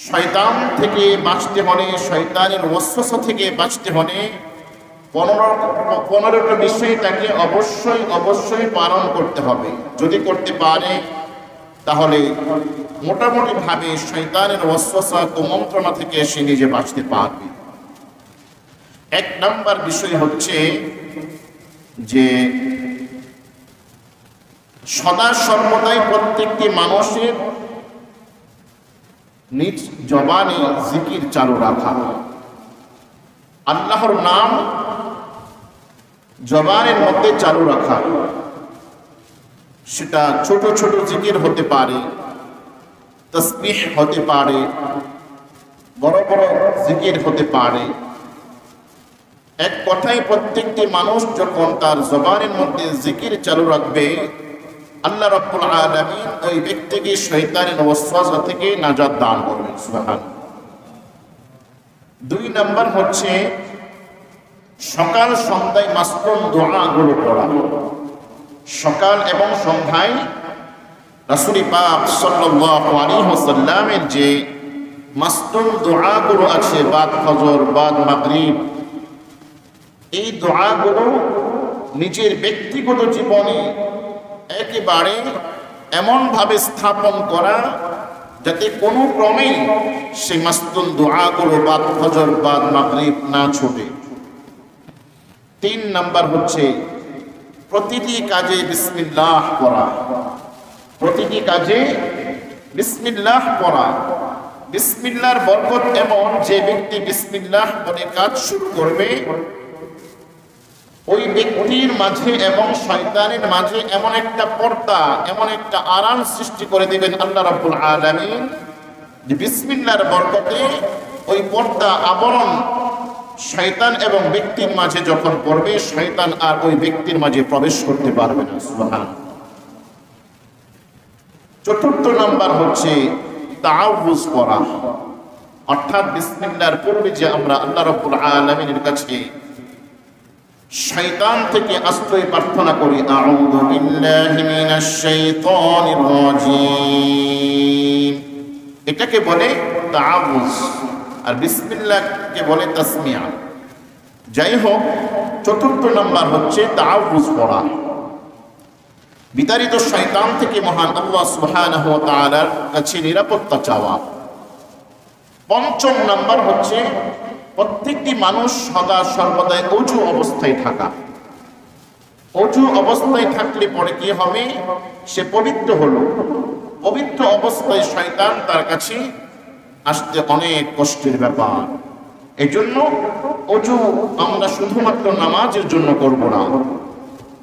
শয়তান থেকে বাঁচতে হলে, শয়তানের ওয়াসওয়াসা থেকে বাঁচতে হলে 15টা বিষয় তাকে অবশ্যই পালন করতে হবে। যদি করতে পারে তাহলে মোটামুটি ভাবে শয়তানের ওয়াসওয়াসা কুমন্ত্রণা থেকে সে নিজে বাঁচতে পারবে। 1 নাম্বার বিষয় হচ্ছে যে সদা সর্বদাই প্রত্যেকটি মানুষের নিজ জবানে জিকির চালু রাখা। আল্লাহর নাম জবানের মধ্যে চালু রাখা। সেটা ছোট ছোট জিকির হতে পারে, তাসবিহ হতে পারে, বড় বড় জিকির হতে পারে। এক কথায় প্রত্যেকটি মানুষ যখন তার জবানের মধ্যে জিকির চালু রাখবে, আল্লাহ রাব্বুল আলামিন ওই ব্যক্তিকে শয়তানের ওয়াসওয়াসা থেকে নাজাত দান করবেন। সুবহানাল্লাহ। 2 নাম্বার হচ্ছে সকাল সন্ধ্যায় মাসনুন দোয়াগুলো পড়া। সকাল এবং সন্ধ্যায় রাসূল পাক সাল্লাল্লাহু আলাইহি ওয়াসাল্লামের যে মাসনুন দোয়াগুলো আছে, বাদ ফজর, বাদ মাগরিব, এই দোয়াগুলো নিজের ব্যক্তিগত জীবনে একেবারে এমনভাবে স্থাপন করা যাতে কোনো ক্রমেই সেই মাসনুন দোয়াগুলো বাদ ফজর, বাদ মাগরিব না ছুটে। 3 নাম্বার হচ্ছে প্রতিটি কাজে বিসমিল্লাহ পড়া। প্রতিটি কাজে বিসমিল্লাহ পড়া। বিসমিল্লাহর বরকত এমন, যে ব্যক্তি বিসমিল্লাহ বলে কাজ শুরু করবে, ওই ব্যক্তির মাঝে এবং শয়তানের মাঝে এমন একটা পর্দা, এমন একটা আড়াল সৃষ্টি করে দিবেন আল্লাহ রাব্বুল আলামিন, যে বিসমিল্লাহর বরকতে ওই পর্দা আবরণ শয়তান এবং ব্যক্তির মাঝে যখন পড়বে, শয়তান আর ওই ব্যক্তির মাঝে প্রবেশ করতে পারবে না। সুবহানাল্লাহ। 4 নাম্বার হচ্ছে তাআউযুজ করা, অর্থাৎ বিসমিল্লাহর পূর্বে যে আমরা আল্লাহ রাব্বুল আলামিনের কাছে শয়তান থেকে আশ্রয় প্রার্থনা করি, আউযু বিল্লাহি মিনাশ শাইতানির রাজীম, এটাকে বলে তাআউযুজ, আর বিসমিল্লাহকে বলে তাসমিয়া। যাই হোক, 4 নাম্বার হচ্ছে তাআউযুজ পড়া, বিতাড়িত শয়তান থেকে মহান আল্লাহ সুবহানাহু ওয়া তাআলার কাছে নিরাপত্তা চাওয়া। 5 নাম্বার হচ্ছে প্রত্যেকটি মানুষ সদা সর্বদাই অজু অবস্থায় থাকা। অজু অবস্থায় থাকলে পরে কি হবে? সে পবিত্র হলো। পবিত্র অবস্থায় শয়তান তার কাছে আসতে অনেক কষ্টের ব্যাপার। এজন্য অজু আমরা শুধুমাত্র নামাজের জন্য করব না,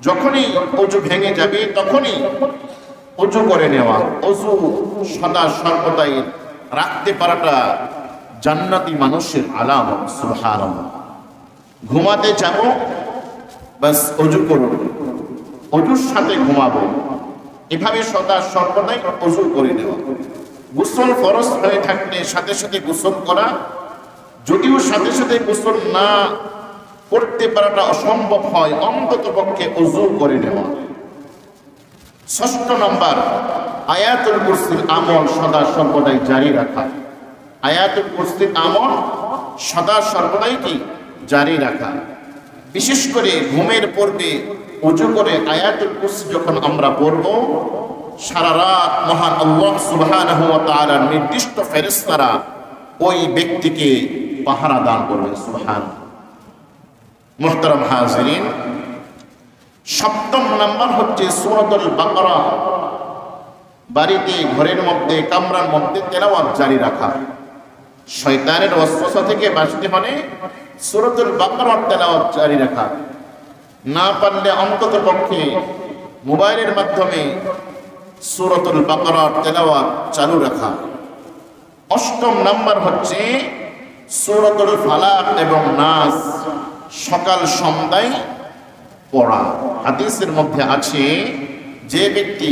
যখনই অজু ভেঙে যাবে তখনই অজু করে নেওয়া। অজু সদা সর্বদাই রাখতে পারাটা জান্নাতি মানুষের আলামত। সুবহানাল্লাহ। ঘুমাতে যাব, বাস অজু করব, অজুর সাথে ঘুমাবো, এভাবে সদা সর্বদাই অজু করে নেওয়া। গোসল ফরজ হয়ে থাকলে সাথে সাথে গোসল করা, যদিও সাথে সাথে গোসল না করতে পারাটা অসম্ভব হয়, অন্তত পক্ষে অজু করে নেওয়া। 6 নাম্বার আয়াতুল কুরসির আমল সদা সর্বদাই জারি রাখা। আয়াতুল কুরসির আমল সদা সর্বদাই কি জারি রাখা। বিশেষ করে ঘুমের পূর্বে ওযু করে আয়াতুল কুরসি যখন আমরা পড়ব, সারা রাত মহান আল্লাহ সুবহানাহু ওয়া তাআলার নির্দিষ্ট ফেরেশতারা ওই ব্যক্তিকে পাহারা দান করবে। সুবহানাল্লাহ। মুহতারাম হাজিরিন, 7 নাম্বার হচ্ছে সূরাতুল বাকারা বাড়িতে, ঘরের মধ্যে, কামরার মধ্যে তেলাওয়াত জারি রাখা। শয়তানের ওয়াসওয়াসা থেকে বাঁচতে হলে সূরাতুল বাকারার তেলাওয়াত জারি রাখা। না পারলে অন্তত পক্ষে মোবাইলের মাধ্যমে সূরাতুল বাকারার তেলাওয়াত চালু রাখা। 8 নাম্বার হচ্ছে সূরাতুল ফালাক এবং নাস সকাল সন্ধ্যায় পড়া। হাদিসের মধ্যে আছে, যে ব্যক্তি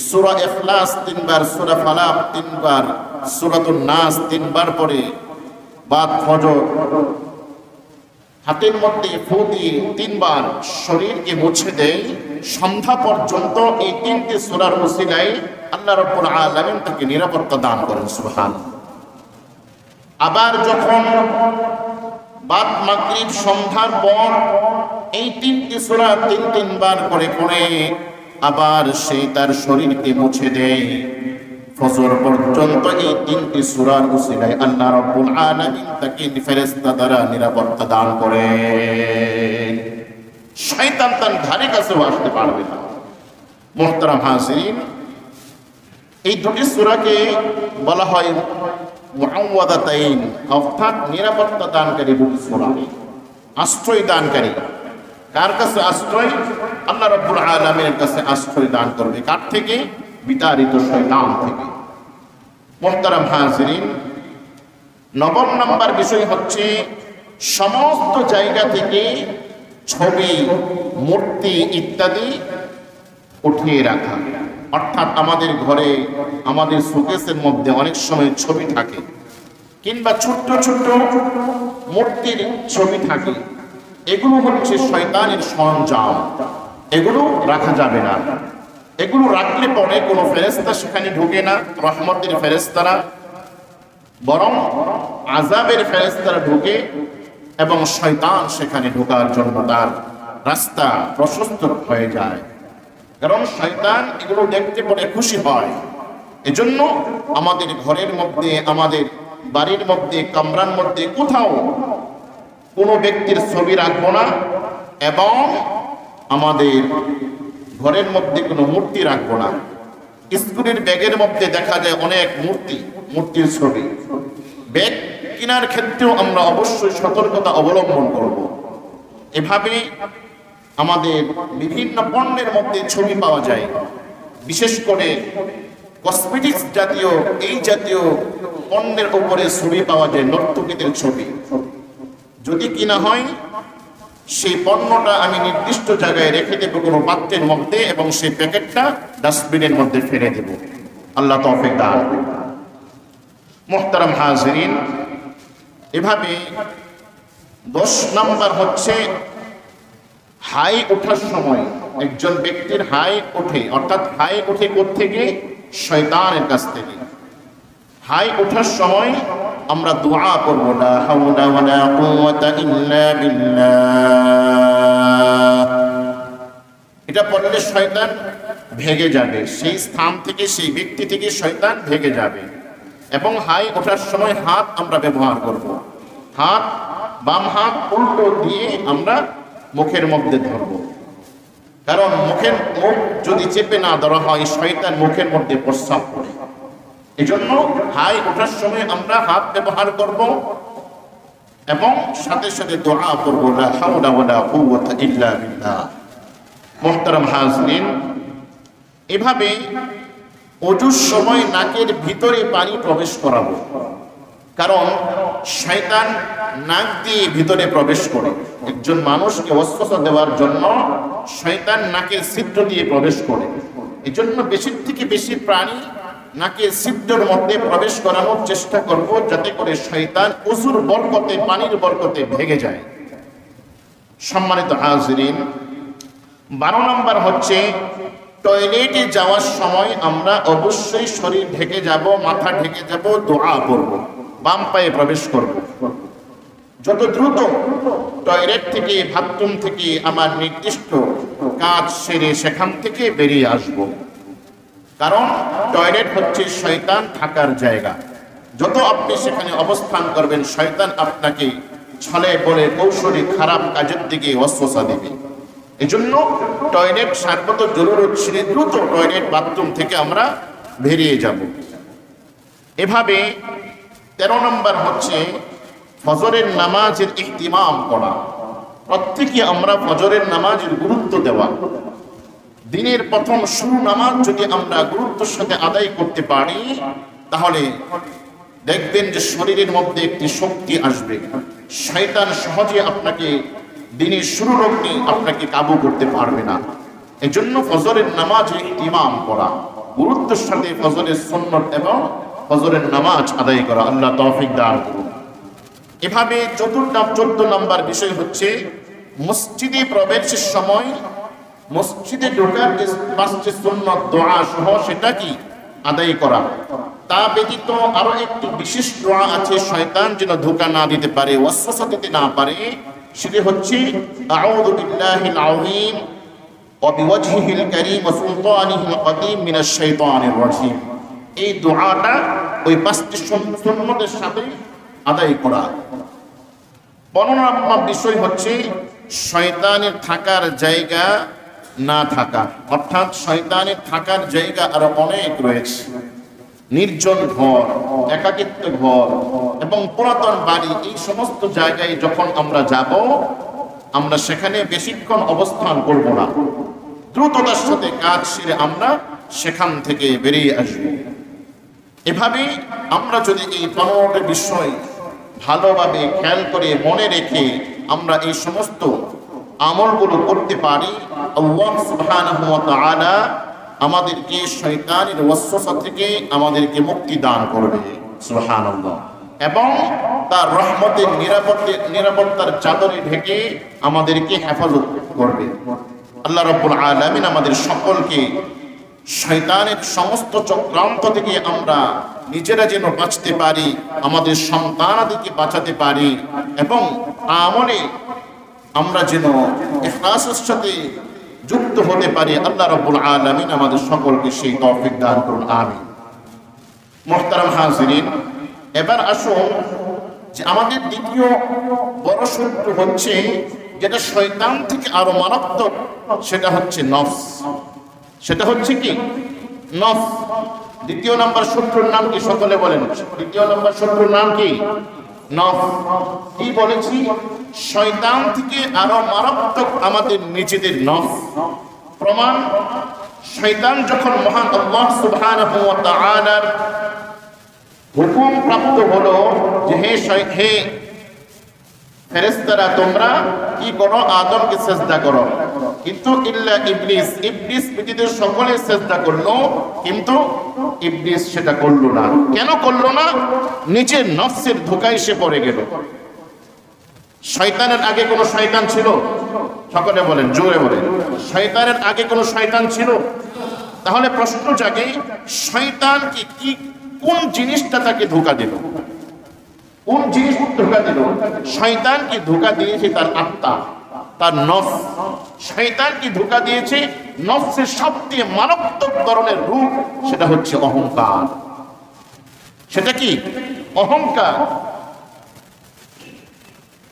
সূরা ইখলাস 3 বার, সূরা ফালাক 3 বার, সূরাতুন নাস 3 বার পড়ে, বাদ ফজর হাতের মধ্যে ফু দিয়ে 3 বার শরীরকে মুছে দেয়, সন্ধ্যা পর্যন্ত এই 3টি সূরার ওসিলায় আল্লাহ রাব্বুল আলামিন তাকে নিরাপত্তা দান করেন। সুবহানাল্লাহ। আবার যখন বাদ মাগরিব সন্ধ্যার পর এই 3টি সূরা 3বার করে পড়ে আবার সে তার শরীরকে মুছে দেয়। ফজর পর্যন্ত এই 3টি সূরার উসিলায় আল্লাহ রাব্বুল আলামিন তাকে ফেরেশতা দ্বারা নিরাপত্তা দান করেন। শয়তান তার ধারে কাছেও আসতে পারবে না। মুহতারাম হাজিরিন, এই দুটি সূরাকে বলা হয় মুআওয়াযাতাইন, অর্থাৎ নিরাপত্তা দানকারী দুটি সূরা, আশ্রয় দানকারী। কার কাছে আশ্রয়? আল্লাহ রাব্বুল আলামিনের কাছে আশ্রয় দান করবে। কার থেকে? বিতাড়িত শয়তান থেকে। মুহতারাম হাজিরিন, 9 নম্বর বিষয় হচ্ছে সমস্ত জায়গা থেকে ছবি, মূর্তি ইত্যাদি উঠিয়ে রাখা। অর্থাৎ আমাদের ঘরে, আমাদের শোকেসের মধ্যে অনেক সময় ছবি থাকে, কিংবা ছোট্ট ছোট্ট মূর্তির ছবি থাকে। এগুলো হচ্ছে শয়তানের সরঞ্জাম, এগুলো রাখা যাবে না। এগুলো রাখলে পরে কোনো ফেরেশতা সেখানে ঢোকে না, রহমতের ফেরেশতারা, বরং আযাবের ফেরেশতারা ঢোকে এবং শয়তান সেখানে ঢোকার জন্য তার রাস্তা প্রশস্ত হয়ে যায়। কারণ শয়তান এগুলো দেখতে পরে খুশি হয়। এজন্য আমাদের ঘরের মধ্যে, আমাদের বাড়ির মধ্যে, কামরার মধ্যে কোথাও কোনো ব্যক্তির ছবি রাখবো না, এবং আমাদের ঘরের মধ্যে কোনো মূর্তি রাখবো না। স্কুলের ব্যাগের মধ্যে দেখা যায় অনেক মূর্তির ছবি। ব্যাগ কেনার ক্ষেত্রেও আমরা অবশ্যই সতর্কতা অবলম্বন করব। এভাবে আমাদের বিভিন্ন পণ্যের মধ্যে ছবি পাওয়া যায়, বিশেষ করে কসমেটিক্স জাতীয় এই জাতীয় পণ্যের উপরে ছবি পাওয়া যায়, নর্তকীদের ছবি। যদি কিনা হয়, সেই পণ্যটা আমি নির্দিষ্ট জায়গায় রেখে দেব কোনো পাত্রের মধ্যে, এবং সেই প্যাকেটটা ডাস্টবিনের মধ্যে ফেলে দেব। আল্লাহ তৌফিক দান করুন। মুহতারাম হাজিরিন, এভাবে 10 নম্বর হচ্ছে হাই ওঠার সময় একজন ব্যক্তির হাই ওঠে, অর্থাৎ হাই ওঠে কোত্থেকে? শয়তানের কাছ থেকে। হাই ওঠার সময় আমরা দোয়া করব, লা হাওলা ওয়ালা কুওয়াতা ইল্লা বিল্লাহ। এটা পড়লে শয়তান ভেগে যাবে, সেই স্থান থেকে, সেই ব্যক্তি থেকে শয়তান ভেগে যাবে। এবং হাই ওঠার সময় হাত আমরা ব্যবহার করব। হাত, বাম হাত উল্টো দিয়ে আমরা মুখের মধ্যে ধরব, কারণ মুখ যদি চেপে না ধরা হয়, শয়তান মুখের মধ্যে প্রস্রাব করে। এজন্য হাই ওঠার সময় আমরা হাত ব্যবহার করব এবং সাথে সাথে দোয়া করব, লা হাওলা ওয়ালা কুওয়াতা ইল্লা বিল্লাহ। মুহতারাম হাজিরিন, এভাবে ওযুর সময় নাকের ভিতরে পানি প্রবেশ করাবো, কারণ শয়তান নাক দিয়ে ভিতরে প্রবেশ করে। একজন মানুষকে ওয়াসওয়াসা দেওয়ার জন্য শয়তান নাকের ছিদ্র দিয়ে প্রবেশ করে। এজন্য বেশির থেকে বেশি প্রাণী নাকের ছিদ্রের মধ্যে প্রবেশ করানোর চেষ্টা করব, যাতে করে শয়তান ওযুর বরকতে, পানির বরকতে ভেগে যায়। সম্মানিত হাজিরিন, 12 নম্বর হচ্ছে টয়লেটে যাওয়ার সময় আমরা অবশ্যই শরীর ঢেকে যাব, মাথা ঢেকে যাব, দোয়া করব, বাম পায়ে প্রবেশ করব। যত দ্রুত টয়লেট থেকে, বাথরুম থেকে আমার নির্দিষ্ট কাজ সেরে সেখান থেকে বেরিয়ে আসব, কারণ টয়লেট হচ্ছে শয়তান থাকার জায়গা। যত আপনি সেখানে অবস্থান করবেন, শয়তান আপনাকে ছলে বলে কৌশলী খারাপ কাজের দিকে ওয়াসওয়াসা দেবে। এজন্য টয়লেট সর্বত জরুরত ছেড়ে দ্রুত টয়লেট, বাথরুম থেকে আমরা বেরিয়ে যাব। এভাবে 13 নম্বর হচ্ছে ফজরের নামাজের ইহতিমাম করা। প্রত্যেকে আমরা ফজরের নামাজের গুরুত্ব দেওয়া। দিনের প্রথম শুরু নামাজ যদি আমরা গুরুত্বের সাথে আদায় করতে পারি, তাহলে দেখবেন যে শরীরের মধ্যে একটি শক্তি আসবে। শয়তান সহজে আপনাকে দিনের শুরুর অগ্নি আপনাকে কাবু করতে পারবে না। এজন্য ফজরের নামাজে ইমাম করা, গুরুত্বের সাথে ফজরের সুন্নত এবং ফজরের নামাজ আদায় করা। আল্লাহ তৌফিক দান করুন। এভাবে 14 নম্বর বিষয় হচ্ছে মসজিদে প্রবেশের সময় মসজিদে ঢোকার যে 5টি সুন্নত দোয়া সহ সেটা কি আদায় করা। তা ব্যতীত আরো একটি বিশেষ দোয়া আছে, শয়তান যেন ধোঁকা না দিতে পারে, ওয়াসওয়াসা দিতে না পারে। সেটি হচ্ছে আউযু বিল্লাহিল আযীম ওয়া বিওয়াজহিল কারীম ওয়া সুলতানিহিল কদীম মিনাশ শাইতানির রাজীম। এই দোয়াটা ওই 5টি সুন্নতের সাথে আদায় করা। বর্ণনাত্মক বিষয় হচ্ছে শয়তানের থাকার জায়গা না থাকা, অর্থাৎ শয়তানের থাকার জায়গা আরো অনেক রয়েছে। নির্জন ঘর, একাকিত্ব ঘর এবং পুরাতন বাড়ি, এই সমস্ত জায়গায় যখন আমরা যাব, আমরা সেখানে বেশিক্ষণ অবস্থান করব না, দ্রুততার সাথে কাজ সেরে আমরা সেখান থেকে বেরিয়ে আসব। এভাবে আমরা যদি এই 15টি বিষয় ভালোভাবে খেয়াল করে মনে রেখে আমরা এই সমস্ত আমলগুলো করতে পারি, আল্লাহ সুবহানাহু ওয়া তাআলা আমাদেরকে শয়তানের ওয়াসওয়াসা থেকে আমাদেরকে মুক্তি দান করবে, সুবহানাল্লাহ, এবং তার রহমতের নিরাপত্তার চাদরে ঢেকে আমাদেরকে হেফাজত করবে। আল্লাহ রাব্বুল আলামিন আমাদের সকলকে শয়তানের সমস্ত চক্রান্ত থেকে আমরা নিজেরা যেন বাঁচতে পারি, আমাদের সন্তানাদিকে বাঁচাতে পারি এবং আমলে আমরা যেন ইখলাসের সাথে যুক্ত হতে পারি। আল্লাহ রাব্বুল আলামিন আমাদের সকলকে সেই তৌফিক দান করুন, আমিন। মুহতারাম হাজিরিন, এবার আসুন যে আমাদের দ্বিতীয় বড় শত্রু হচ্ছে, যেটা শয়তান থেকে আরো মারাত্মক, সেটা হচ্ছে নফস। সেটা হচ্ছে কি? নফস। দ্বিতীয় নম্বর শত্রুর নাম কি? সকলে বলেন, দ্বিতীয় নম্বর শত্রুর নাম কি? নফস। কি বলেছি? শয়তান থেকে আরো মারাত্মক আমাদের নিজেদের নফস। প্রমাণ, শয়তান যখন মহান আল্লাহ সুবহানাহু ওয়া তাআলার হুকুম প্রাপ্ত হলো যে হে ফেরেশতারা তোমরা কি করো? আদমকে সিজদা করো। কিন্তু ইল্লা ইবলিস, ইবলিস ব্যতীত সকলে সিজদা করলো, কিন্তু ইবলিস সেটা করলো না। কেন করলো না? নিজের নফসের ধোঁকায় সে পড়ে গেল। শয়তানের আগে কোনো শয়তান ছিল? সকলে বলেন, জোরে বলেন, শয়তানের আগে কোনো শয়তান ছিল? তাহলে প্রশ্ন জাগে, শয়তান কি কোন জিনিসটা তাকে ধোঁকা দিল? কোন জিনিস ধোঁকা দিল? শয়তান কি ধোঁকা দিয়েছে তার আত্মা, তার নফস। শয়তান কি ধোঁকা দিয়েছে নফসের সবচেয়ে মারাত্মক ধরনের রূপ, সেটা হচ্ছে অহংকার। সেটা কি? অহংকার।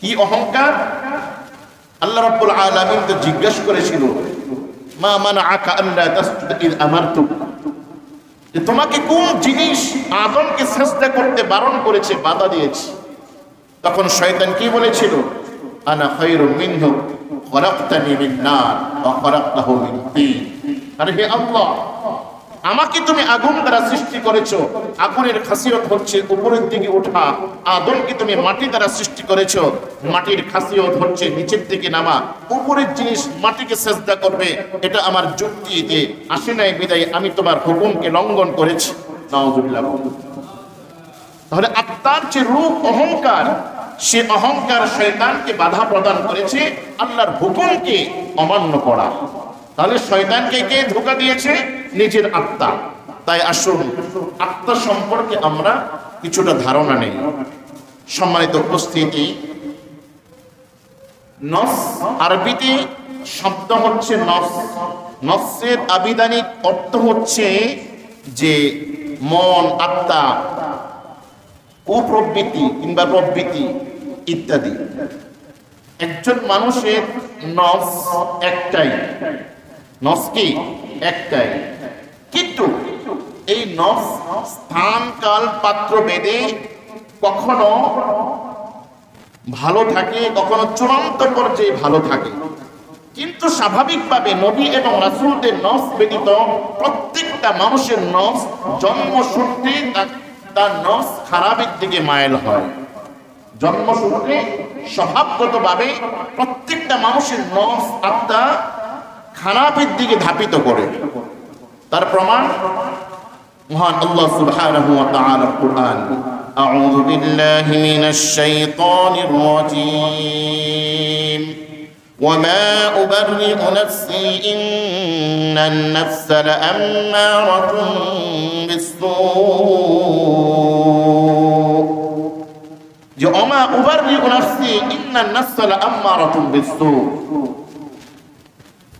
কি অহংকার? আল্লাহ রাব্বুল আলামিন তো জিজ্ঞাসা করেছিল, মা মানাআকা আল্লা তাসজুদা ইয আমারতুক, যে তোমাকে কোন জিনিস আদমকে সিজদা করতে বারণ করেছে, বাধা দিয়েছে? তখন শয়তান কি বলেছিল? আনা খায়রুম মিনহু খলাকতানি মিন নার ওয়া খলাকতাহু মিন তিন। আরে হে আল্লাহ, আমাকে তুমি আগুন দ্বারা সৃষ্টি করেছো, আগুনের খাসিয়ত হচ্ছে উপরের দিকে ওঠা। আদমকে তুমি মাটি দ্বারা সৃষ্টি করেছো, মাটির খাসিয়ত হচ্ছে নিচের দিকে নামা। উপরের জিনিস মাটিকে সিজদা করবে, এটা আমার যুক্তিতে আসে নাই বিদায় আমি তোমার হুকুমকে লঙ্ঘন করেছি। নাউযুবিল্লাহ। তাহলে আত্মার যে রূপ অহংকার, সে অহংকার শয়তানকে বাধা প্রদান করেছে আল্লাহর হুকুমকে অমান্য করা। তাহলে শয়তানকে কে ধোঁকা দিয়েছে? নিজের আত্মা। তাই আসুন আত্মা সম্পর্কে আমরা কিছুটা ধারণা নেই। সম্মানিত উপস্থিতি, নফস আরবিতে শব্দ হচ্ছে নফস। নফসের আবিধানিক অর্থ হচ্ছে যে মন, আত্মা, কুপ্রবৃত্তি কিংবা প্রবৃত্তি ইত্যাদি। একজন মানুষের নফস একটাই। নফস কি? একটাই। কিন্তু এই নফস স্থান, কাল, পাত্র ভেদে কখনো ভালো থাকে, কখনো চূড়ান্ত পর্যায়ে ভালো থাকে। কিন্তু স্বাভাবিকভাবে নবী এবং রাসূলদের নফস ব্যতীত প্রত্যেকটা মানুষের নফস জন্মসূত্রে তার নফস খারাপের দিকে মাইল হয়। জন্মসূত্রে স্বভাবগতভাবে প্রত্যেকটা মানুষের নফস, আত্মা খারাপের দিকে ধাপিত করে। তার প্রমাণ মহান আল্লাহ সুবহানাহু ওয়া তাআলার কুরআন। আউযু বিল্লাহি মিনাশ শাইতানির রাজীম। وما أبرئ نفسي إن النفس لأمارة بالسوء বিসসু, যে ওমা উবাররিউ নাফসি ইন্নান নাফসা লাআম্মারাতুন বিসসু,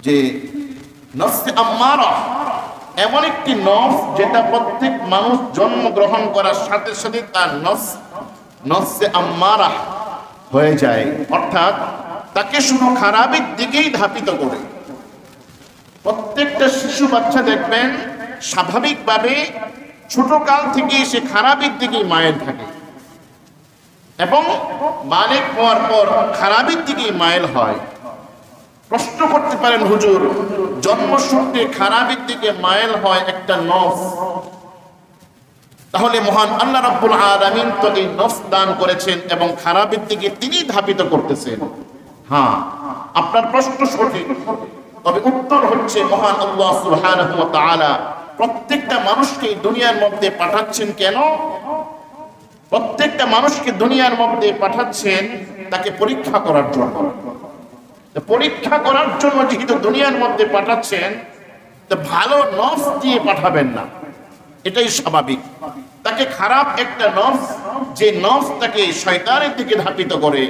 যে নফসে আম্মারা এমন একটি নফস যেটা প্রত্যেক মানুষ জন্মগ্রহণ করার সাথে সাথে তার নফসে আম্মারা হয়ে যায়, অর্থাৎ তাকে শুধু খারাপের দিকেই ধাপিত করে। প্রত্যেকটা শিশু বাচ্চা দেখবেন স্বাভাবিকভাবে ছোট কাল থেকে সে খারাপের দিকেই মায়ের থাকে এবং বালেগ হওয়ার পর খারাপের দিকেই মায়ের হয়। প্রশ্ন করতে পারেন, হুজুর, জন্মসূত্রে খারাপের দিকে মায়েল হয় একটা নফস, তাহলে মহান আল্লাহ রাব্বুল আলামিন তো এই নফস দান করেছেন এবং খারাপের দিকে তিনি ধাপিত করতেছেন। হ্যাঁ, আপনার প্রশ্ন সঠিক, তবে উত্তর হচ্ছে মহান আল্লাহ সুবহানাহু ওয়া তাআলা প্রত্যেকটা মানুষকে দুনিয়ার মধ্যে পাঠাচ্ছেন কেন? প্রত্যেকটা মানুষকে দুনিয়ার মধ্যে পাঠাচ্ছেন তাকে পরীক্ষা করার জন্য। পরীক্ষা করার জন্য যেহেতু দুনিয়ার মধ্যে পাঠাচ্ছেন, তো ভালো নফস দিয়ে পাঠাবেন না, এটাই স্বাভাবিক। তাকে খারাপ একটা নফস, যে নফস তাকে শয়তানের দিকে ধাপিত করে,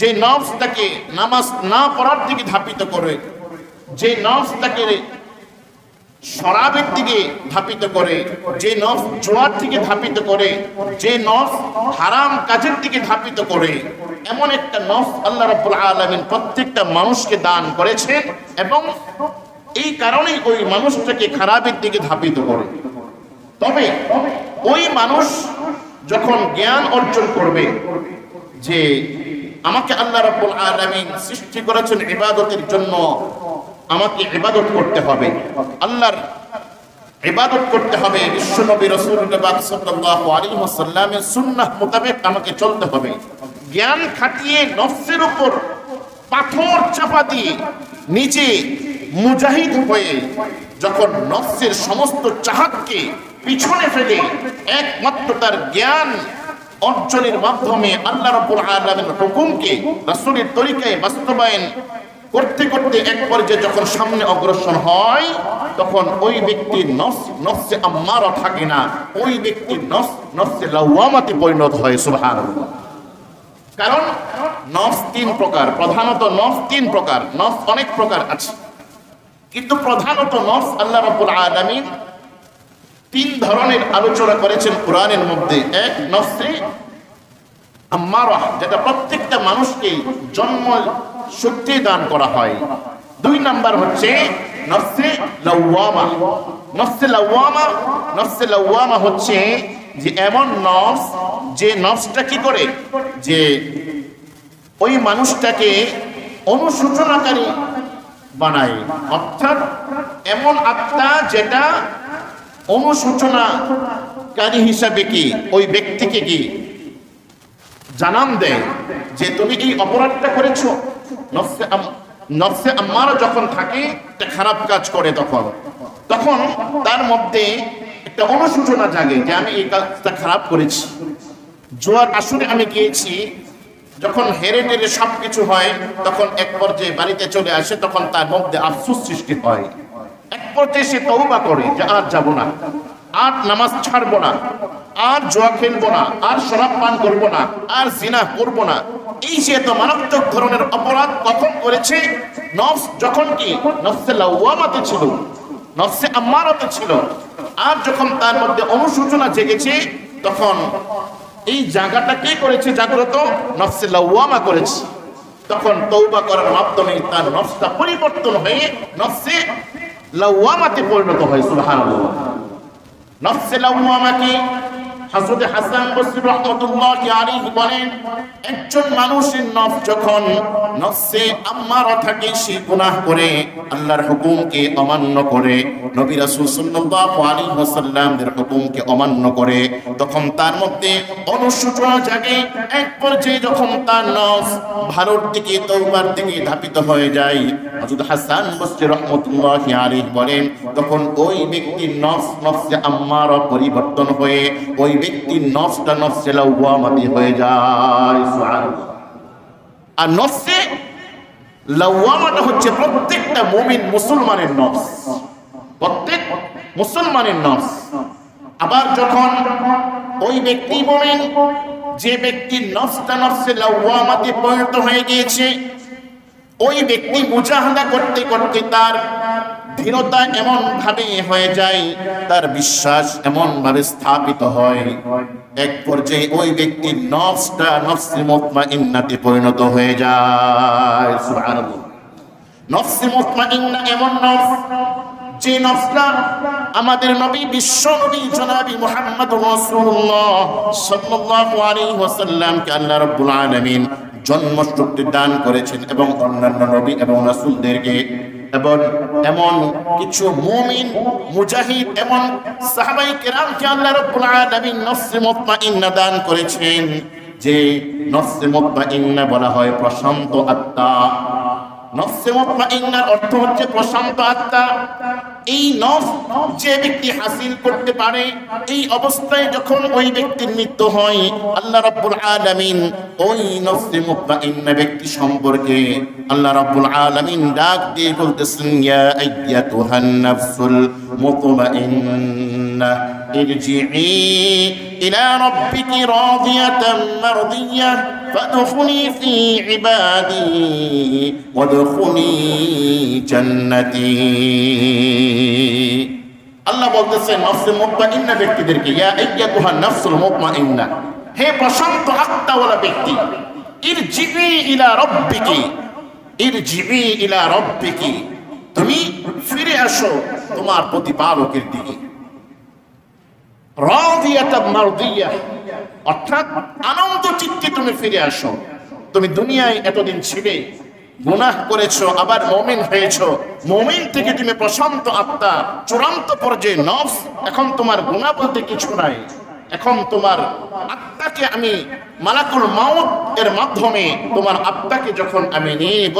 যে নফস তাকে নামাজ না পড়ার দিকে ধাপিত করে, যে নফস তাকে শরাবের দিকে ধাপিত করে, যে নফস জুয়ার দিকে ধাপিত করে, যে নফস হারাম কাজের দিকে ধাপিত করে, এমন একটা নফস আল্লাহ রাব্বুল আলামিন প্রত্যেকটা মানুষকে দান করেছেন এবং এই কারণেই ওই মানুষটাকে খারাপের দিকে ধাপিত করে। তবে ওই মানুষ যখন জ্ঞান অর্জন করবে যে আমাকে আল্লাহ রাব্বুল আলামিন সৃষ্টি করেছেন ইবাদতের জন্য, আমাকে ইবাদত করতে হবে, আল্লাহর ইবাদত করতে হবে, বিশ্বনবী রাসূলুল্লাহ সাল্লাল্লাহু আলাইহি ওয়াসাল্লামের সুন্নাহ মোতাবেক আমাকে চলতে হবে। জ্ঞান খাটিয়ে নফসের উপর পাথর চাপা দিয়ে নিজে মুজাহিদ হয়ে যখন নফসের সমস্ত চাহাতকে পিছনে ফেলে একমাত্র তার জ্ঞান অর্জনের মাধ্যমে আল্লাহ রাব্বুল আলামিনের হুকুমকে রাসূলের তরিকায় বাস্তবায়ন করতে করতে এক পর্যায়ে যখন সামনে অগ্রসর হয়, তখন ওই ব্যক্তির নফসে আম্মারা থাকে না, ওই ব্যক্তির নফসে লাওয়ামাতে পরিণত হয়। সুবহানাল্লাহ। কারণ নফস তিন প্রকার, প্রধানত নফস তিন প্রকার, নফস অনেক প্রকার আছে, কিন্তু প্রধানত নফস আল্লাহ রাব্বুল আলামিন তিন ধরনের আলোচনা করেছেন কোরআনের মধ্যে। এক, নফসে আম্মারা, যেটা প্রত্যেকটা মানুষকে জন্ম শক্তি দান করা হয়। দুই নাম্বার হচ্ছে নফসে লাওয়ামা। নফসে লাওয়ামা, নফসে লাওয়ামা হচ্ছে যে এমন নফস, যে নফসটা কি করে, যে ওই মানুষটাকে অনুশোচনাকারী বানায়, অর্থাৎ এমন আত্মা যেটা অনুশোচনাকারী হিসাবে কি ওই ব্যক্তিকে কি জানান দেয় যে তুমি এই অপরাধটা করেছো। নফসে আম্মারা যখন থাকে একটা খারাপ কাজ করে, তখন তার মধ্যে একটা অনুশোচনা জাগে যে আমি এই কাজটা খারাপ করেছি। জুয়ার আসরে আমি গিয়েছি, যখন হেরে টেরে সবকিছু হয় তখন এক পর্যায়ে বাড়িতে চলে আসে, তখন তার মধ্যে আফসোস সৃষ্টি হয়। এক পর্যায়ে সে তওবা করে যে আর যাব না, আর নামাজ ছাড়বো না, আর জুয়া খেলবো না, আর শরাব পান করবো না, আর জিনা করবো না। এই যে এত মারাত্মক ধরনের অপরাধ কখন করেছে? নফস যখন কি নফসে লাওয়ামাতে ছিল, নফসে আম্মারাতে ছিল, আর যখন তার মধ্যে অনুশোচনা জেগেছে, তখন এই জায়গাটা কে করেছে জাগ্রত? নফসে লাওয়ামা করেছে। তখন তওবা করার মাধ্যমে তার নফসটা পরিবর্তন হয়ে নফসে লাওয়ামাতে পরিণত হয়। সুবহানাল্লাহ। নফসে লাওয়ামা কি? হযরত হাসান বসরি রাহমাতুল্লাহি আলাইহি বলেন, একজন মানুষের নফস যখন নফসে আম্মারা থাকে, সে গুনাহ করে, আল্লাহর হুকুমকে অমান্য করে, নবী রাসূল সাল্লাল্লাহু আলাইহি ওয়াসাল্লামের হুকুমকে অমান্য করে, তখন তার মধ্যে অনুশোচনা জাগে। এক পর্যায়ে যখন তার নফস ভালোর দিকে, তওবার দিকে ধাপিত হয়ে যায়, হযরত হাসান বসরি রাহমাতুল্লাহি আলাইহি বলেন, তখন ওই ব্যক্তির নফসে আম্মারা পরিবর্তন হয়ে ওই ব্যক্তির নফসটা নফসে লাওয়ামাতি হয়ে যায়। সুবহানাল্লাহ। আর নফসে লাওয়ামাটা হচ্ছে প্রত্যেকটা মুমিন মুসলমানের নফস, প্রত্যেক মুসলমানের নফস। আবার যখন ওই ব্যক্তি মুমিন, যে ব্যক্তির নফসটা নফসে লাওয়ামাতে পরিণত হয়ে গিয়েছে, ওই ব্যক্তি মুজাহাদা করতে করতে তার দৃঢ়তা এমন ভাবে হয়ে যায়, তার বিশ্বাস এমন ভাবে স্থাপিত হয়, এক পর্যায়ে ওই ব্যক্তির নফসটা নফসে মুতমাইন্নাতে পরিণত হয়ে যায়। সুবহানাল্লাহ। নফসে মুতমাইন্না এমন নফস, যে নফসটা আমাদের নবী বিশ্ব নবী জনাবি মুহাম্মদুর রাসূলুল্লাহ সাল্লাল্লাহু আলাইহি ওয়াসাল্লামকে আল্লাহ রাব্বুল আলামিন জন্মশক্তি দান করেছেন এবং অন্যান্য নবী এবং রাসূলদেরকে, এবং এমন কিছু মুমিন মুজাহিদ এবং সাহাবায়ে কেরামকে আল্লাহ রাব্বুল আলামিন নফসে মুতমাইন্না দান করেছেন, যে নফসে মুতমাইন্না বলা হয় প্রশান্ত আত্মা। নফসে মুতমাইন্নার অর্থ হচ্ছে প্রশান্ত আত্মা। এই নফস যে ব্যক্তি হাসিল করতে পারে, এই অবস্থায় যখন ওই ব্যক্তির মৃত্যু হয়, আল্লাহ রাব্বুল আলামিন ওই নফসে মুতমাইন্না ব্যক্তি সম্পর্কে আল্লাহ রাব্বুল আলামিন ডাক দিয়ে বলতেছেন, ইয়া আইয়াতুহান নাফসুল মুতমাইন্না ইরজিই ইলা রাব্বিকি রাদিয়াতাম মারদিয়াহ ফাদখুলি ফি ইবাদি ওয়াদখুলি জান্নাতি। আল্লাহ বলতেছেন নফসে মুতমাইন্না ব্যক্তিদেরকে, ইয়া আইয়াতুহান নাফসুল মুতমাইন্না, হে প্রশান্ত আত্মাওয়ালা ব্যক্তি, ইরজিই ইলা রাব্বিকি, ইরজিই ইলা রাব্বিকি, তুমি ফিরে আসো তোমার প্রতিপালকের দিকে। রাদিয়াতাম মারদিয়াহ, অর্থাৎ আনন্দ চিত্তে তুমি ফিরে আসো। তুমি দুনিয়ায় এতদিন ছিলে, গুনাহ করেছো, আবার মুমিন হয়েছো, মুমিন থেকে তুমি প্রশান্ত আত্মা, চূড়ান্ত পর্যায়ে নফস, এখন তোমার গুনাহ বলতে কিছু নাই। এখন তোমার আত্মাকে আমি মালাকুল মাউত এর মাধ্যমে তোমার আত্মাকে যখন আমি নিয়ে নেব,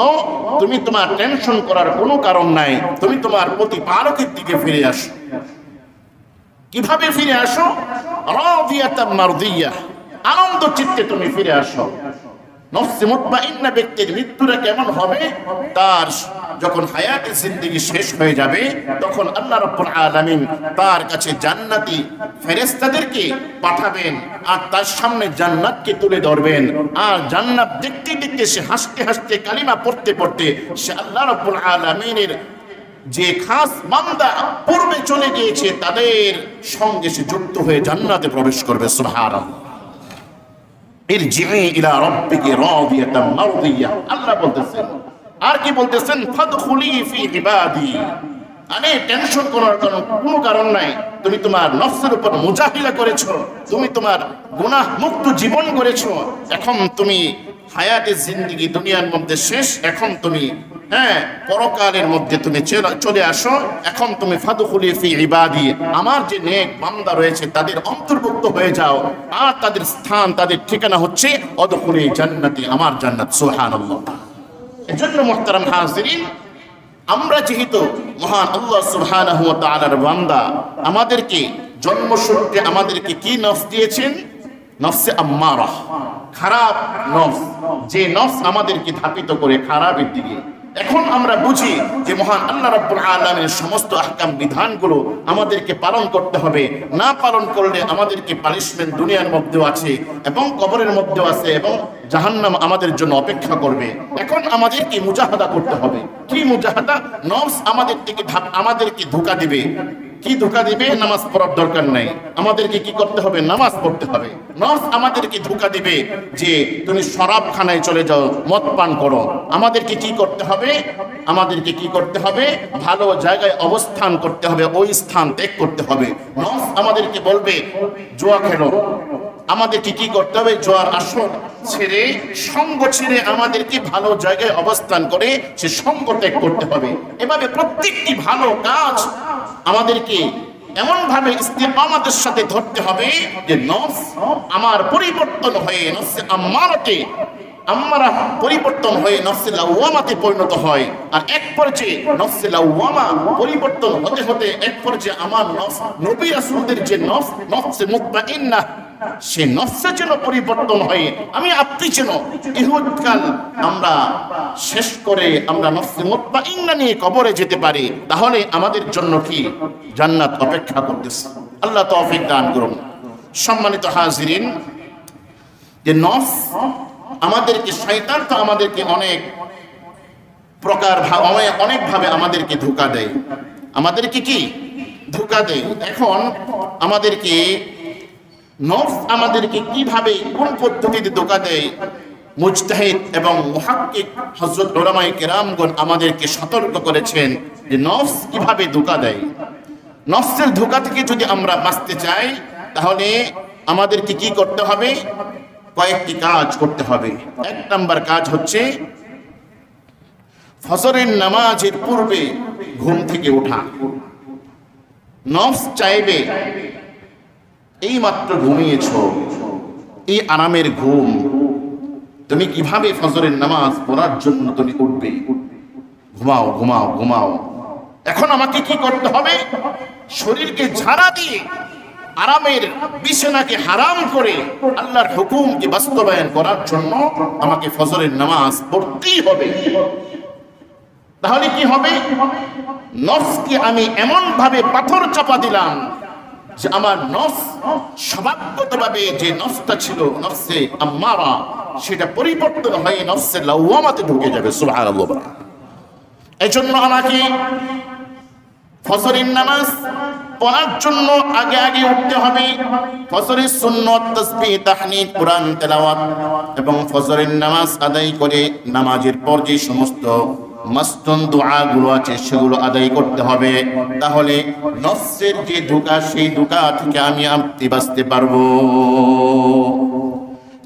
তুমি তোমার টেনশন করার কোনো কারণ নাই, তুমি তোমার প্রতিপালকের দিকে ফিরে আসো। কিভাবে ফিরে আসো? রাদিয়াতাম মারদিয়াহ, আনন্দ চিত্তে তুমি ফিরে আসো। নফসে মুতমাইন্না ব্যক্তির মৃত্যুটা কেমন হবে? তার যখন হায়াতে জিন্দেগি শেষ হয়ে যাবে, তখন আল্লাহ রাব্বুল আলামিন তার কাছে জান্নাতি ফেরেশতাদেরকে পাঠাবেন, আর তার সামনে জান্নাতকে তুলে ধরবেন, আর জান্নাত দেখতে দেখতে সে হাসতে হাসতে কালিমা পড়তে পড়তে সে আল্লাহ রাব্বুল আলামিনের যে খাস বান্দা পূর্বে চলে গিয়েছে তাদের সঙ্গে সে যুক্ত হয়ে জান্নাতে প্রবেশ করবে। সুবহানাল্লাহ। ইরজিই ইলা রাব্বিকি রাদিয়াতাম মারদিয়াহ, আল্লাহ বলতেছেন। আর কি বলতেছেন? ফাদখুলি ফি ইবাদি, আরে টেনশন করার কোনো কারণ নাই। তুমি তোমার নফসের উপর মুজাহিদা করেছো, তুমি তোমার গুনাহ মুক্ত জীবন করেছো, এখন তুমি হায়াতে জিন্দেগি দুনিয়ার মধ্যে শেষ, এখন তুমি পরকালের মধ্যে তুমি চলে আসো। এখন তুমি ফাদখুলি ফি ইবাদি, আমার যে নেক বান্দা রয়েছে তাদের অন্তর্ভুক্ত হয়ে যাও, আর তাদের স্থান, তাদের ঠিকানা হচ্ছে অদখুলি জান্নাতি, আমার জান্নাত। সুবহানাল্লাহ। এজন্য মুহতারাম হাজিরিন, আমরা যেহেতু মহান আল্লাহ সুবহানাহু ওয়া তাআলার বান্দা, আমাদেরকে জন্মসূত্রে আমাদেরকে কি নফস দিয়েছেন? নফসে আম্মারা, খারাপ নফস, যে নফস আমাদেরকে ধাপিত করে খারাপের দিকে। এখন আমরা বুঝি যে মহান আল্লাহ রাব্বুল আলামিনের সমস্ত আহকাম বিধানগুলো আমাদেরকে পালন করতে হবে, না পালন করলে আমাদেরকে পানিশমেন্ট দুনিয়ার মধ্যেও আছে এবং কবরের মধ্যেও আছে, এবং জাহান্নাম আমাদের জন্য অপেক্ষা করবে। এখন আমাদেরকে মুজাহাদা করতে হবে। কি মুজাহাদা? নফস আমাদেরকে ধোঁকা দিবে। কি ধোঁকা দিবে? নামাজ পড়ার দরকার নাই, আমাদেরকে কি করতে হবে? নামাজ পড়তে হবে। নফস আমাদেরকে ধোঁকা দিবে যে তুমি শরাবখানায় চলে যাও, মদ পান করো। আমাদেরকে কি করতে হবে? আমাদেরকে কি করতে হবে? ভালো জায়গায় অবস্থান করতে হবে, ওই স্থান ত্যাগ করতে হবে। নফস আমাদেরকে বলবে জুয়া খেলো, আমাদেরকে কি করতে হবে? জুয়ার আসর ছেড়ে, সঙ্গ ছেড়ে আমাদেরকে ভালো জায়গায় অবস্থান করে সে সঙ্গ ত্যাগ করতে হবে। এভাবে প্রত্যেকটি ভালো কাজ আমাদেরকে এমন ভাবে ইস্তিকামাতের সাথে ধরতে হবে যে নফস আমার পরিবর্তন হয়ে নফসে আম্মারা পরিবর্তন হয়ে নফসে লাওয়ামাতে পরিণত হয়। আর এক পর্যায়ে নফসে লাওয়ামা পরিবর্তন হতে হতে এক পর্যায়ে আমার নফস, নবী রাসূলদের যে নফসে মুতমাইন্না, সে নফসে যেন পরিবর্তন হয়ে আমি আপনি যেন ইহুদকাল আমরা শেষ করে আমরা নফসে মুতমাইন্না নিয়ে কবরে যেতে পারি। তাহলে আমাদের জন্য কি জান্নাত অপেক্ষা করতেছে। আল্লাহ তৌফিক দান করুন। সম্মানিত হাজিরিন, যে নফস আমাদেরকে, শয়তান তো আমাদেরকে অনেক প্রকার অনেকভাবে আমাদেরকে ধোঁকা দেয়, আমাদেরকে কি ধোঁকা দেয়। এখন আমাদেরকে নফস আমাদেরকে কিভাবে, কোন পদ্ধতিতে ধোঁকা দেয়, মুজতাহিদ এবং মুহাক্কিক হযরত উলামায়ে কেরামগণ আমাদেরকে সতর্ক করেছেন যে নফস কিভাবে ধোঁকা দেয়। নফসের ধোঁকা থেকে যদি আমরা বাঁচতে চাই তাহলে আমাদেরকে কি করতে হবে? কয়েকটি কাজ করতে হবে। এক নাম্বার কাজ হচ্ছে ফজরের নামাজের পূর্বে ঘুম থেকে ওঠা। নফস চাইবে এই মাত্র ঘুমিয়েছো, এই আরামের ঘুম, তুমি কিভাবে ফজরের নামাজ পড়ার জন্য তুমি উঠবে? ঘুমাও ঘুমাও ঘুমাও। এখন আমাকে কি করতে হবে? শরীরকে ঝাড়া দিয়ে আরামের বিছানাকে হারাম করে আল্লাহর হুকুমকে বাস্তবায়ন করার জন্য আমাকে ফজরের নামাজ পড়তেই হবে। তাহলে কি হবে? নফসকে আমি এমন ভাবে পাথর চাপা দিলাম যে আমার নফস স্বভাবগতভাবে যে নফসটা ছিল নফসে আম্মারা, সেটা পরিবর্তন হয়ে নফসে লাওয়ামাতে ঢুকে যাবে। সুবহানাল্লাহ। এই জন্য আমাকে ফজরের নামাজ পড়ার জন্য আগে আগে উঠতে হবে। ফজরের সুন্নত, তাসবিহ, তাহমিদ, কুরআন তেলাওয়াত এবং ফজরের নামাজ আদায় করে নামাজের পর যে সমস্ত মাসনুন দোয়াগুলো আছে সেগুলো আদায় করতে হবে। তাহলে নফসের যে ধোঁকা, সেই ধোঁকা থেকে আমি বাঁচতে পারবো।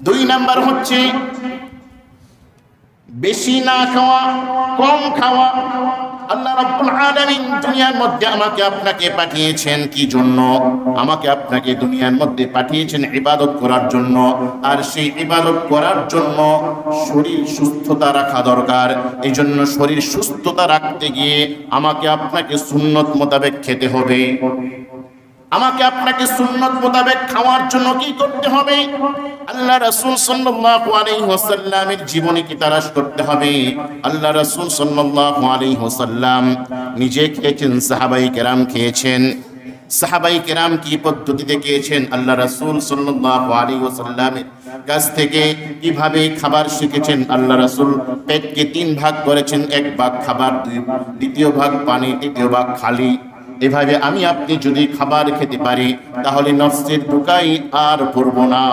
2 নাম্বার হচ্ছে বেশি না খাওয়া, কম খাওয়া। আল্লাহ রাব্বুল আলামিন দুনিয়ার মধ্যে আমাকে আপনাকে পাঠিয়েছেন কি জন্য? আমাকে আপনাকে দুনিয়ার মধ্যে পাঠিয়েছেন ইবাদত করার জন্য। আর সেই ইবাদত করার জন্য শরীর সুস্থতা রাখা দরকার। এই জন্য শরীর সুস্থতা রাখতে গিয়ে আমাকে আপনাকে সুন্নত মোতাবেক খেতে হবে। আমাকে আপনাকে সুন্নত মোতাবেক খাওয়ার জন্য কি করতে হবে? আল্লাহ রাসূল সাল্লাল্লাহু আলাইহি ওয়াসাল্লামের জীবনীকে তালাশ করতে হবে। আল্লাহ রাসূল সাল্লাল্লাহু আলাইহি ওয়াসাল্লাম নিজে খেয়েছেন, সাহাবায়ে কেরাম খেয়েছেন। সাহাবায়ে কেরাম কি পদ্ধতিতে খেয়েছেন? আল্লাহ রাসূল সাল্লাল্লাহু আলাইহি ওয়াসাল্লামের কাছ থেকে কিভাবে খাবার শিখেছেন? আল্লাহ রাসূল পেটকে 3 ভাগ করেছেন, 1 ভাগ খাবার, দ্বিতীয় ভাগ পানি, তৃতীয় ভাগ খালি। এভাবে আমি আপনি যদি খাবার খেতে পারি তাহলে নফসের ধোঁকায় আর পড়ব না।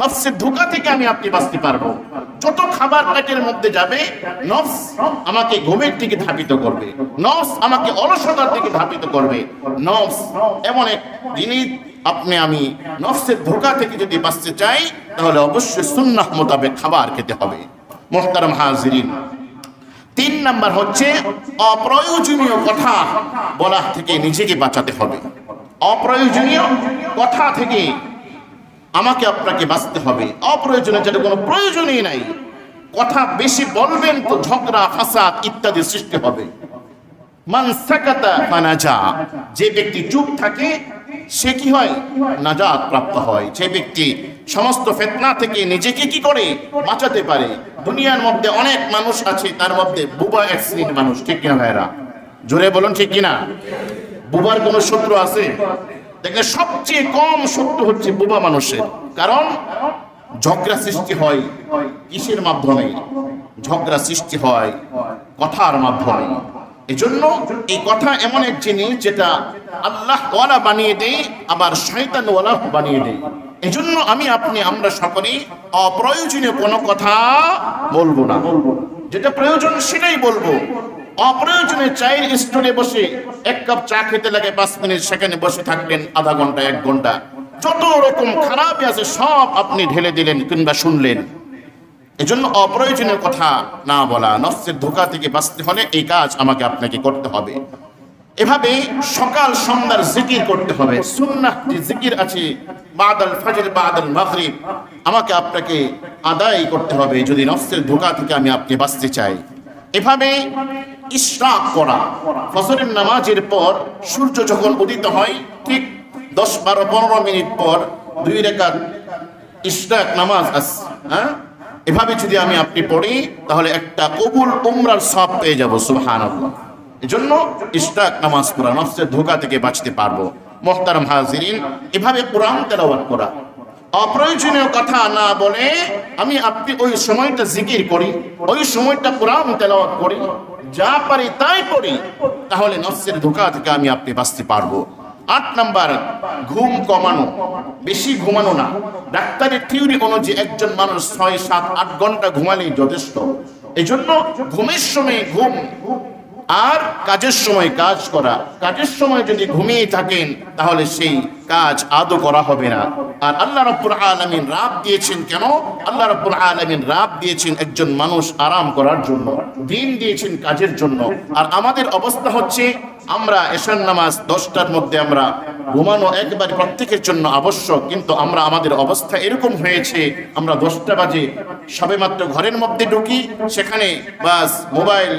নফসের ধোঁকা থেকে আমি আপনি বাঁচতে পারবো। যত খাবার পেটের মধ্যে যাবে, নফস আমাকে ঘুমের দিকে ধাবিত করবে, নফস আমাকে অলসতার দিকে ধাবিত করবে। নফস এমন এক জিনিস, আপনি আমি নফসের ধোঁকা থেকে যদি বাঁচতে চাই তাহলে অবশ্যই সুন্নাহ মোতাবেক খাবার খেতে হবে। মুহতারাম হাজিরিন, 3 নাম্বার হচ্ছে অপ্রয়োজনীয় কথা বলা থেকে নিজেকে বাঁচাতে হবে। অপ্রয়োজনীয় কথা থেকে আমাকে আপনাকে বাঁচতে হবে। অপ্রয়োজনীয়, যেটা কোনো প্রয়োজনই নাই, কথা বেশি বলবেন তো ঝগড়া, ফাসাদ ইত্যাদি সৃষ্টি হবে। মান সাকাতা ফানাজা, যে ব্যক্তি চুপ থাকে সে কি হয়? নাজাত প্রাপ্ত হয়। যে ব্যক্তি সমস্ত ফিতনা থেকে নিজেকে কি করে বাঁচাতে পারে। দুনিয়ার মধ্যে অনেক মানুষ আছে, তার মধ্যে বুবা এক শ্রেণীর মানুষ, ঠিক কিনা ভাইরা? জোরে বলুন ঠিক কিনা? বুবার কোন শত্রু আছে? দেখেন সবচেয়ে কম শত্রু হচ্ছে বুবা মানুষের। কারণ ঝগড়া সৃষ্টি হয় কিসের মাধ্যমে? ঝগড়া সৃষ্টি হয় কথার মাধ্যমে। এজন্য এই কথা এমন এক জিনিস যেটা আল্লাহ ওয়ালা বানিয়ে দেয়, আবার শয়তান ওয়ালা বানিয়ে দেয়। এজন্য আমি আপনি আমরা সকলেই অপ্রয়োজনীয় কোনো কথা বলবো না। যেটা প্রয়োজন সেটাই বলবো। অপ্রয়োজনে চায়ের স্টোরে বসে 1 কাপ চা খেতে লাগে 5 মিনিট, সেখানে বসে থাকলেন আধা ঘন্টা 1 ঘন্টা, যত রকম খারাপ আছে সব আপনি ঢেলে দিলেন কিংবা শুনলেন। এজন্য অপ্রয়োজনীয় কথা না বলা। নফসের ধোঁকা থেকে বাঁচতে হলে এই কাজ আমাকে আপনাকে করতে হবে। এভাবে সকাল সন্ধ্যার জিকির করতে হবে। সুন্নাহ যে জিকির আছে বাদাল ফজর বাদাল মাগরিব, আমাকে আপনাকে আদায় করতে হবে যদি নফসের ধোঁকা থেকে আমি আপনি বাঁচতে চাই। এভাবে ইশরাক করা, ফজরের নামাজের পর সূর্য যখন উদিত হয় ঠিক 10, 12, 15 মিনিট পর 2 রাকাত ইশরাক নামাজ আছে। এভাবে যদি আমি আপনি পড়ি তাহলে একটা কবুল উমরার সওয়াব পেয়ে যাব। সুবহানাল্লাহ। এজন্য ইশরাক নামাজ পড়া, নফসের ধোঁকা থেকে বাঁচতে পারবো। মুহতারাম হাজিরিন, এভাবে কোরআন তেলাওয়াত করা, অপ্রয়োজনীয় কথা না বলে আমি আপনি ওই সময়টা জিকির করি, ওই সময়টা কোরআন তেলাওয়াত করি, যা পারি তাই করি, তাহলে নফসের ধোঁকা থেকে আমি আপনি বাঁচতে পারবো। 8 নাম্বার, ঘুম কমানো, বেশি ঘুমানো না। ডাক্তারের থিওরি অনুযায়ী একজন মানুষ 6, 7, 8 ঘন্টা ঘুমালেই যথেষ্ট। এই জন্য ঘুমের সময় ঘুম আর কাজের সময় কাজ করা। কাজের সময় যদি ঘুমিয়ে থাকেন তাহলে সেই কাজ আদৌ করা হবে না। আর আল্লাহ রাব্বুল আলামিন রাত দিয়েছেন কেন? আল্লাহ রাব্বুল আলামিন রাত দিয়েছেন একজন মানুষ আরাম করার জন্য, দিন দিয়েছেন কাজের জন্য। আর আমাদের অবস্থা হচ্ছে আমরা এশার নামাজ 10টার মধ্যে আমরা ঘুমানো একেবারে প্রত্যেকের জন্য আবশ্যক, কিন্তু আমরা আমাদের অবস্থা এরকম হয়েছে আমরা 10টা বাজে সবেমাত্র ঘরের মধ্যে ঢুকি, সেখানে বাস মোবাইল,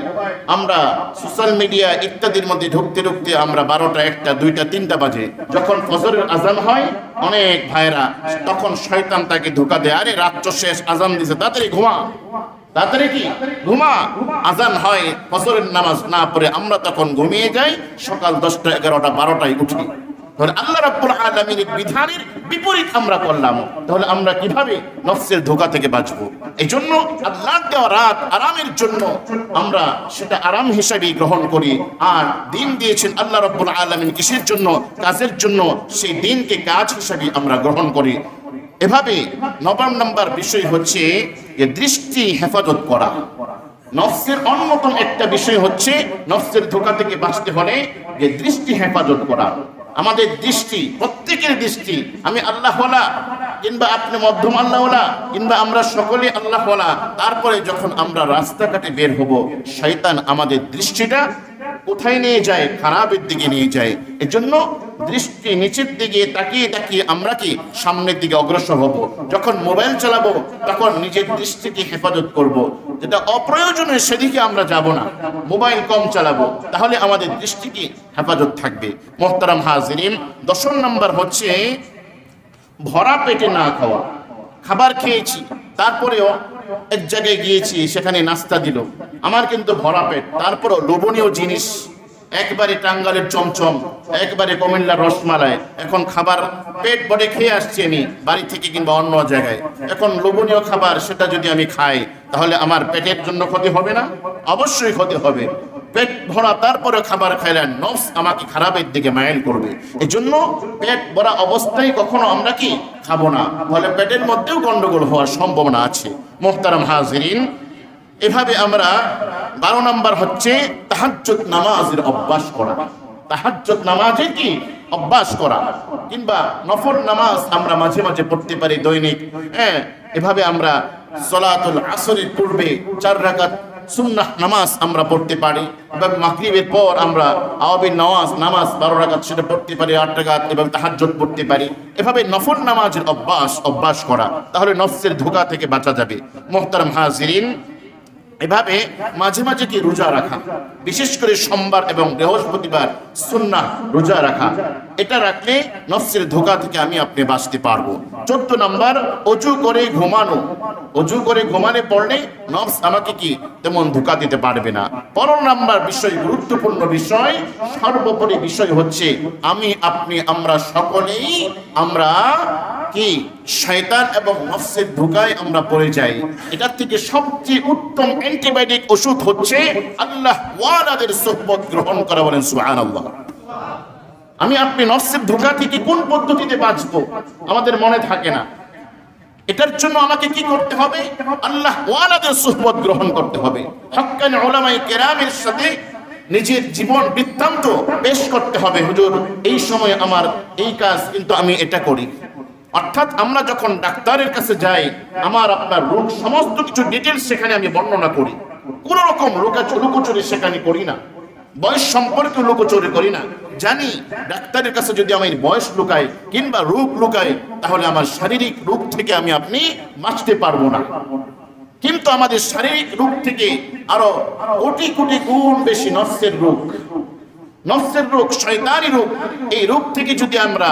আমরা সোশ্যাল মিডিয়া ইত্যাদির মধ্যে ঢুকতে ঢুকতে আমরা 12টা, 1টা, 2টা, 3টা বাজে। যখন ফজরের আজান হয় অনেক ভাইরা তখন শয়তান তাকে ধোঁকা দেয়, আরে রাত তো শেষ, আজান দিছে, তাড়াতাড়ি ঘুমা, তাড়াতাড়ি কি ঘুমা। আজান হয়, ফজরের নামাজ না পড়ে আমরা তখন ঘুমিয়ে যাই, সকাল 10টা, 11টা, 12টায় উঠি। তাহলে আল্লাহ রাব্বুল আলামিনের বিধানের বিপরীত আমরা করলাম, তাহলে আমরা কিভাবে নফসের ধোঁকা থেকে বাঁচবো? এই জন্য আল্লাহর দেওয়া রাত আরামের জন্য আমরা সেটা আরাম হিসাবে গ্রহণ করি। আর দিন দিয়েছেন আল্লাহ রাব্বুল আলামিন কিসের জন্য? কাজের জন্য। সেই দিনকে কাজ হিসাবে আমরা গ্রহণ করি। এভাবে 9 নম্বর বিষয় হচ্ছে যে দৃষ্টি হেফাজত করা। নফসের অন্যতম একটা বিষয় হচ্ছে নফসের ধোঁকা থেকে বাঁচতে হলে যে দৃষ্টি হেফাজত করা। আমাদের দৃষ্টি, প্রত্যেকের দৃষ্টি, আমি আল্লাহওয়ালা কিংবা আপনি মধ্যম আল্লাহওয়ালা কিংবা আমরা সকলে আল্লাহওয়ালা, তারপরে যখন আমরা রাস্তাঘাটে বের হব শয়তান আমাদের দৃষ্টিটা কোথায় নিয়ে যায়? খারাপের দিকে নিয়ে যায়। এজন্য দৃষ্টি নিচের দিকে তাকিয়ে তাকিয়ে আমরা কি সামনের দিকে অগ্রসর হব। যখন মোবাইল চালাবো তখন নিজের দৃষ্টিকে হেফাজত করব, যেটা অপ্রয়োজনীয় সেদিকে আমরা যাব না, মোবাইল কম চালাবো, তাহলে আমাদের দৃষ্টিকে হেফাজত থাকবে। মুহতারাম হাজিরিন, 10 নম্বর হচ্ছে ভরা পেটে না খাওয়া। খাবার খেয়েছি, তারপরেও এক জায়গায় গিয়েছি, সেখানে নাস্তা দিল, আমার কিন্তু ভরা পেট, তারপরেও লোভনীয় জিনিস, একবারে টাঙ্গালের চমচম, একবারে কুমিল্লার রসমালাই, এখন খাবার পেট ভরে খেয়ে আসছি আমি বাড়ি থেকে কিংবা অন্য জায়গায়, এখন লোভনীয় খাবার সেটা যদি আমি খাই তাহলে আমার পেটের জন্য ক্ষতি হবে না? অবশ্যই ক্ষতি হবে। পেট ভরা তারপরে খাবার খাইলেন, নফস আমাকে খারাপের দিকে মাইল করবে। এই জন্য পেট ভরা অবস্থায় কখনো আমরা কি খাবো না, তাহলে পেটের মধ্যেও গন্ডগোল হওয়ার সম্ভাবনা আছে। মুহতারাম হাজিরিন, এভাবে আমরা 12 নম্বর হচ্ছে তাহাজ্জুদ নামাজের অভ্যাস করা। তাহাজ্জুদ নামাজের কি অভ্যাস করা, কিংবা নফল নামাজ আমরা মাঝে মাঝে পড়তে পারি দৈনিক। এভাবে আমরা সালাতুল আসরের পূর্বে 4 রাকাত সুন্নাহ নামাজ আমরা পড়তে পারি, এবং মাগরিবের পর আমরা আওয়াবির নামাজ 12 রাকাত সেটা পড়তে পারি, 8 রাকাত, এবং তাহাজ্জুদ পড়তে পারি। এভাবে নফল নামাজের অভ্যাস করা, তাহলে নফসের ধোঁকা থেকে বাঁচা যাবে। মুহতারাম হাজিরিন, এভাবে মাঝে মাঝে কি রোজা রাখা, বিশেষ করে সোমবার এবং বৃহস্পতিবার সুন্নাহ রোজা রাখা, এটা রাখলে নফসের ধোঁকা থেকে আমি আপনি বাঁচতে পারবো। 14 নম্বর, অজু করে ঘুমানো। অজু করে ঘুমালে পড়লে নফস আমাকে কি তেমন ধোঁকা দিতে পারবে না। 15 নম্বর বিষয়, গুরুত্বপূর্ণ বিষয়, সর্বোপরি বিষয় হচ্ছে আমি আপনি আমরা সকলেই আমরা কি শয়তান এবং নফসের ধোঁকায় আমরা পড়ে যাই। এটার থেকে সবচেয়ে উত্তম অ্যান্টিবায়োটিক ওষুধ হচ্ছে আল্লাহ ওয়ালাদের সুহবত গ্রহণ করা। বলেন সুবহানাল্লাহ। আমি আপনি নফসের ধোঁকা থেকে কোন পদ্ধতিতে বাঁচবো আমাদের মনে থাকে না। এটার জন্য আমাকে কি করতে হবে? আল্লাহ ওয়ালাদের সুহবত গ্রহণ করতে হবে। হক্কানি উলামায়ে কেরামের সাথে নিজের জীবন বৃত্তান্ত পেশ করতে হবে। হুজুর, এই সময় আমার এই কাজ, কিন্তু আমি এটা করি। অর্থাৎ আমরা যখন ডাক্তারের কাছে যাই, আমার আপনার রোগ সমস্ত কিছু ডিটেলস সেখানে আমি বর্ণনা করি। কোন রকম লুকোচুরি সেখানে করি না, বয়স সম্পর্কে লুকোচুরি করি না। জানি ডাক্তারের কাছে যদি আমার বয়স লুকাই কিংবা রোগ লুকাই, তাহলে আমার শারীরিক রোগ থেকে আমি আপনি বাঁচতে পারবো না। কিন্তু আমাদের শারীরিক রোগ থেকে আরো কোটি কোটি গুণ বেশি নফসের রোগ, শয়তানি রোগ। এই রোগ থেকে যদি আমরা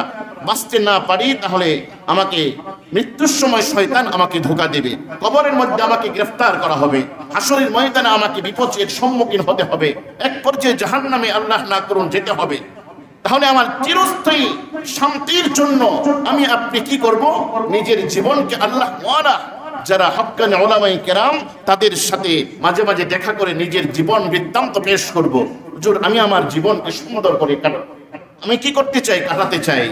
বাঁচতে না পারি, তাহলে আমাকে মৃত্যুর সময় শয়তান আমাকে ধোঁকা দেবে, কবরের মধ্যে আমাকে গ্রেফতার করা হবে, হাসরের ময়দানে আমাকে বিপদের সম্মুখীন হতে হবে, এক পর্যায়ে জাহান্নামে আল্লাহ না করুন যেতে হবে। তাহলে আমার চিরস্থায়ী শান্তির জন্য আমি আপনি কি করব? নিজের জীবনকে আল্লাহ ওয়ালা যারা হক্কানি উলামায়ে কেরাম তাদের সাথে মাঝে মাঝে দেখা করে নিজের জীবন বৃত্তান্ত পেশ করব। হুজুর, আমি আমার জীবনকে সুন্দর করে আমি কি করতে চাই, কাটাতে চাই,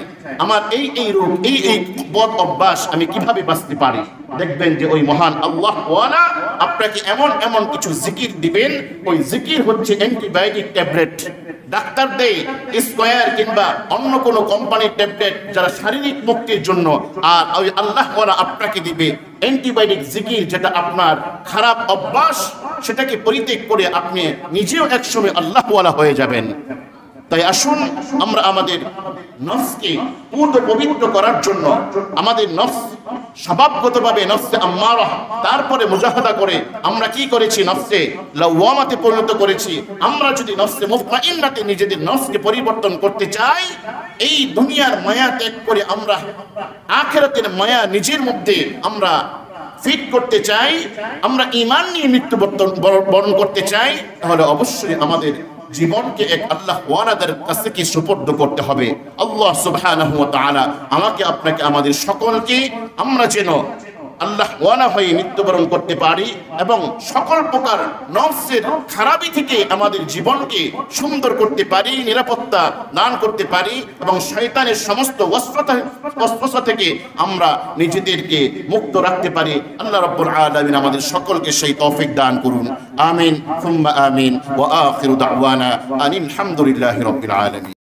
আমার এই রূপ এই বদ অভ্যাস আমি কিভাবে বাঁচতে পারি। দেখবেন যে ওই মহান আল্লাহ ওয়ালা আপনাকে এমন কিছু জিকির দিবেন, ওই জিকির হচ্ছে অ্যান্টিবায়োটিক ট্যাবলেট। ডাক্তার দেয় স্কয়ার কিংবা অন্য কোনো কোম্পানির ট্যাবলেট যারা শারীরিক মুক্তির জন্য, আর ওই আল্লাহ ওয়ালা আপনাকে দিবে অ্যান্টিবায়োটিক জিকির, যেটা আপনার খারাপ অভ্যাস সেটাকে পরিত্যাগ করে আপনি নিজেও একসময় আল্লাহ ওয়ালা হয়ে যাবেন। তাই আসুন আমরা আমাদের নফসকে পূর্ণ পবিত্র করার জন্য আমাদের নফস স্বভাবগতভাবে নফসে আম্মারা, তারপরে মুজাহাদা করে আমরা কি করেছি, নফসে লাওয়ামাতে পরিণত করেছি। আমরা যদি নফসে মুতমাইন্নাতে নিজেদের নফসকে পরিবর্তন করতে চাই, এই দুনিয়ার মায়া ত্যাগ করে আমরা আখিরাতের মায়া নিজের মধ্যে আমরা ফিট করতে চাই, আমরা ঈমান নিয়ে মৃত্যুবরণ বরণ করতে চাই, তাহলে অবশ্যই আমাদের জীবনকে এক আল্লাহ ওয়ালাদের কাছে কি সুপর্দ করতে হবে। আল্লাহ সুবহানাহু ওয়া তাআলা আমাকে আপনাকে আমাদের সকলকে আমরা যেন আল্লাহ ওয়ালা হয়ে মৃত্যুবরণ করতে পারি এবং সকল প্রকার নফসের খারাপি থেকে আমাদের জীবনকে সুন্দর করতে পারি, নিরাপত্তা দান করতে পারি এবং শয়তানের সমস্ত ওয়াসওয়াসা থেকে আমরা নিজেদেরকে মুক্ত রাখতে পারি। আল্লাহ রাব্বুল আলামিন আমাদের সকলকে সেই তৌফিক দান করুন। আমিন সুম্মা আমিন ওয়া আখিরু দাওয়ানা আনিল হামদুলিল্লাহি রাব্বিল আলামিন।